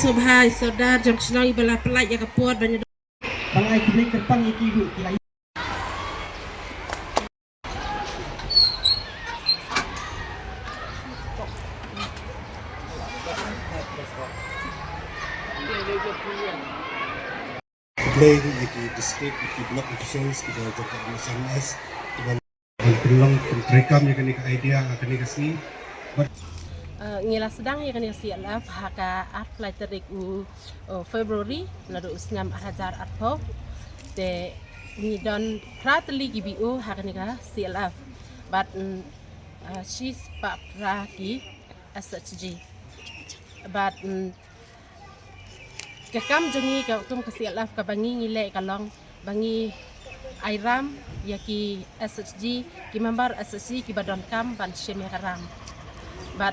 subhai saudar jam senang ibalah pelak ya kepuat banyak Bangai kibli kerpang iki hu kilai. Play iki district iki block officials kita jaga SMS dengan berulang rekam yang kini ke idea akan dikasih. ngila sedang ya kan ya CLF haka art play terik Februari lalu usnyam hajar art po de ni don prateli GBO haka ni ka CLF but she's pa praki SHG but kakam jengi ka tum ka CLF ka bangi ngile kalong bangi Airam ya ki SHG ki member SHG ki badon kam ban sheme haram but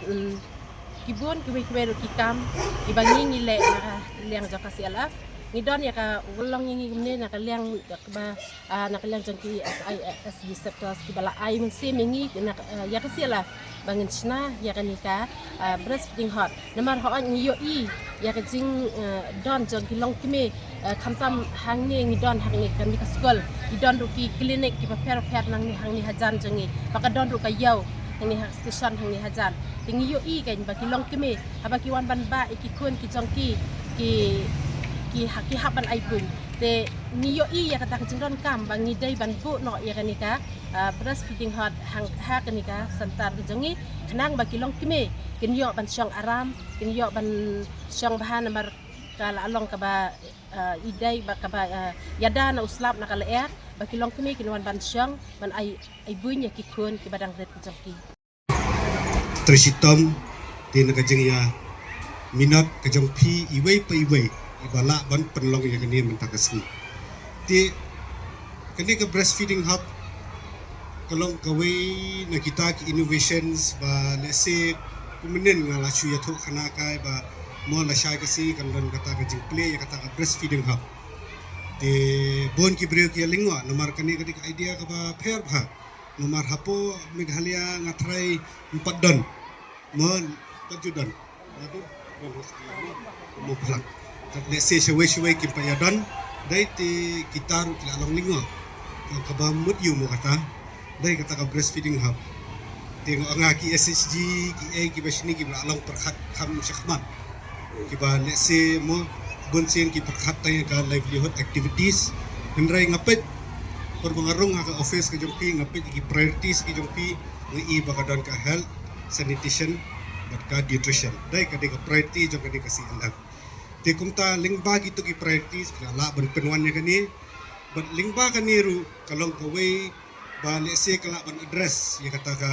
kibun kiwe ro kikam ibangi ngile na liang jaka CLF ngidon ya ka ulong ngi ngumne na ka liang ba na ka liang jangki SISG sectors ki bala ai mun se mingi na ya ka CLF bangin sna ya ka nika breastfeeding hot namar ho ngi yo I ya ka jing don jangki long kime khamtam hangne ngidon hangne kan mi ka skol idon ro ki clinic ki pa per nang ni hangni hajan jangi baka don ro ka yaw hangni station hangni hajan tingi yo I kan baki long kime habaki wan ban ba iki kun ki jongki ki haki haban ai pun te ni yo I ya kata jingdon kam bangi dai ban bu no ya kanika breastfeeding hot hang ha kanika santar jangi kenang baki long kime kin yo ban syong aram kin yo ban syong bahan namar kala along ka ba idai ba ka ba yada na uslap na kala air baki long kime kin wan ban syong ban ai bunya ki kun ki badang red jongki Trisitom di nakajeng ya minat kajong pi iway pa iway ibala ban penlong ya kini mentakasni di kini ke breastfeeding hub kalong kaway na kita ki innovations ba let's say kumenen nga lachu ya thok khana kai ba mo la shay kasi kalon kata kajing play ya kata breastfeeding hub di bon ki breu ki lingwa nomor kani kadi idea ka ba pher bha nomor hapo Meghalaya ngatrai 4 don mon 7 don itu mo pulang let's say shwe ki pa don dai ti kita ru kila long lingwa ka ba mut yu mo kata dai kata ka breastfeeding hub tingo nga ki SHG ki A ki basni ki long perkhat kham shakhmat ki ba let's say mo bonsen ki perkhat tay ka livelihood activities hendrai ngapet perbangarong ka office ka jompi ngapit ki priorities ki jompi ngi bakadon ka health sanitation bat ka nutrition dai ka priority jom ka kasi alam te kumta lingba gitu ki priorities kala ban penwan nya kani bat lingba kani ru kalong ka way ba let's say kala ban address ya kata ka